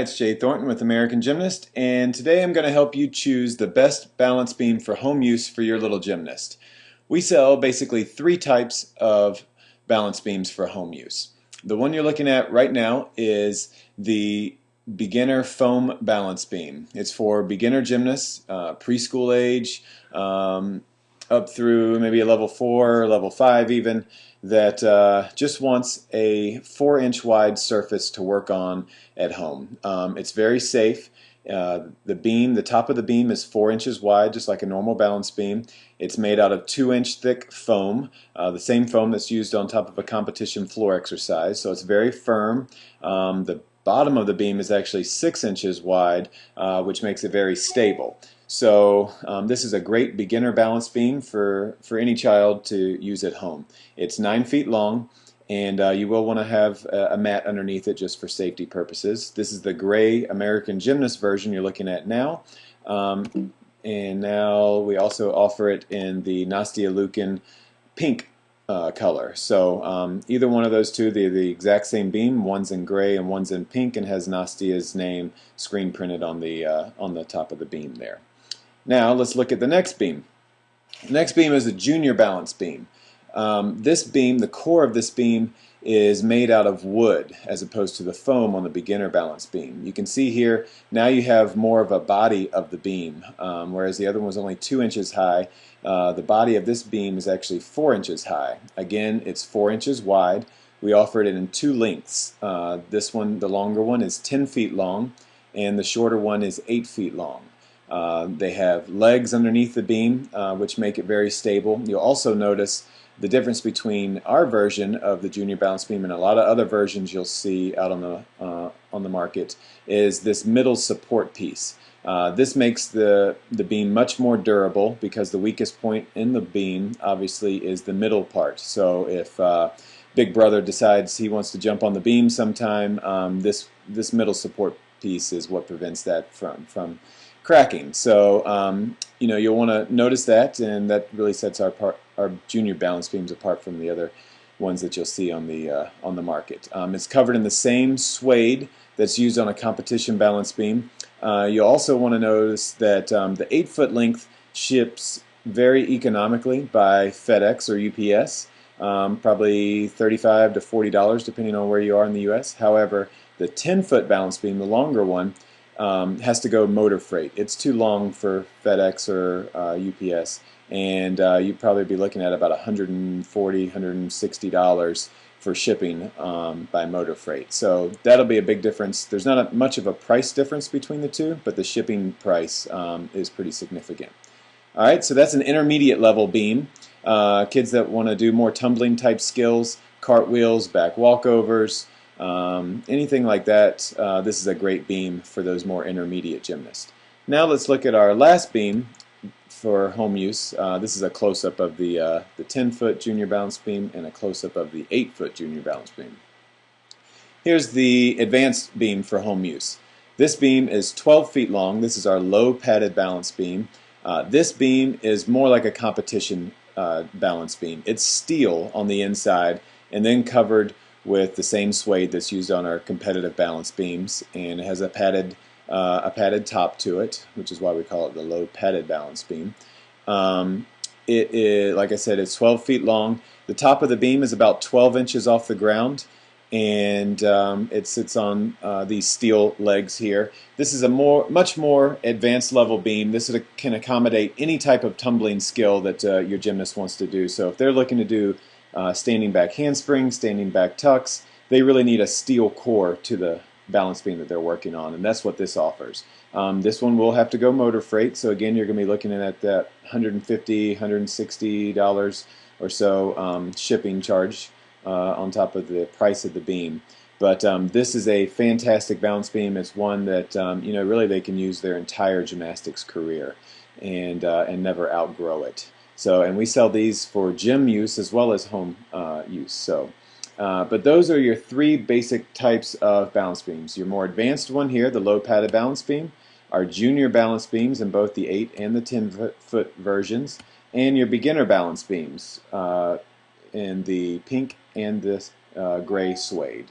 Hi, it's Jay Thornton with American Gymnast, and today I'm going to help you choose the best balance beam for home use for your little gymnast. We sell basically three types of balance beams for home use. The one you're looking at right now is the beginner foam balance beam. It's for beginner gymnasts, preschool age, up through maybe a level 4, level 5 even, that just wants a 4-inch wide surface to work on at home. It's very safe. The top of the beam is 4 inches wide, just like a normal balance beam. It's made out of 2-inch thick foam, the same foam that's used on top of a competition floor exercise, so it's very firm. The bottom of the beam is actually 6 inches wide, which makes it very stable. So this is a great beginner balance beam for any child to use at home. It's 9 feet long, and you will want to have a mat underneath it just for safety purposes. This is the gray American Gymnast version you're looking at now. And now we also offer it in the Nastia Liukin pink color. So either one of those two, they're the exact same beam. One's in gray and one's in pink, and has Nastia's name screen printed on the top of the beam there. Now let's look at the next beam. The next beam is a junior balance beam. This beam, the core of this beam, is made out of wood as opposed to the foam on the beginner balance beam. You can see here now you have more of a body of the beam, whereas the other one was only 2 inches high. The body of this beam is actually 4 inches high. Again, it's 4 inches wide. We offer it in two lengths. This one, the longer one, is 10 feet long, and the shorter one is 8 feet long. They have legs underneath the beam, which make it very stable. You'll also notice the difference between our version of the junior balance beam and a lot of other versions you'll see out on the market is this middle support piece. This makes the beam much more durable because the weakest point in the beam obviously is the middle part. So if Big Brother decides he wants to jump on the beam sometime, this middle support piece is what prevents that from cracking. So you'll want to notice that, and that really sets our junior balance beams apart from the other ones that you'll see on the market. It's covered in the same suede that's used on a competition balance beam. You'll also want to notice that the 8-foot length ships very economically by FedEx or UPS, probably $35 to $40 depending on where you are in the US. However, the 10-foot balance beam, the longer one, has to go motor freight. It's too long for FedEx or UPS, and you'd probably be looking at about $140, $160 for shipping by motor freight. So that'll be a big difference. There's not much of a price difference between the two, but the shipping price is pretty significant. Alright, so that's an intermediate level beam. Kids that want to do more tumbling type skills, cartwheels, back walkovers, anything like that, this is a great beam for those more intermediate gymnasts. Now let's look at our last beam for home use. This is a close-up of the 10-foot junior balance beam and a close-up of the 8-foot junior balance beam. Here's the advanced beam for home use. This beam is 12 feet long. This is our low padded balance beam. This beam is more like a competition balance beam. It's steel on the inside and then covered with the same suede that's used on our competitive balance beams, and it has a padded top to it, which is why we call it the low padded balance beam. It is, like I said, it's 12 feet long. The top of the beam is about 12 inches off the ground, and it sits on these steel legs here. This is a much more advanced level beam. This can accommodate any type of tumbling skill that your gymnast wants to do. So if they're looking to do standing back handsprings, standing back tucks, they really need a steel core to the balance beam that they're working on, and that's what this offers. This one will have to go motor freight, so again you're going to be looking at that $150, $160 or so shipping charge on top of the price of the beam. But this is a fantastic balance beam. It's one that really they can use their entire gymnastics career and never outgrow it. So, and we sell these for gym use as well as home use. So, but those are your three basic types of balance beams. Your more advanced one here, the low padded balance beam, our junior balance beams in both the 8 and the 10-foot versions, and your beginner balance beams in the pink and the gray suede.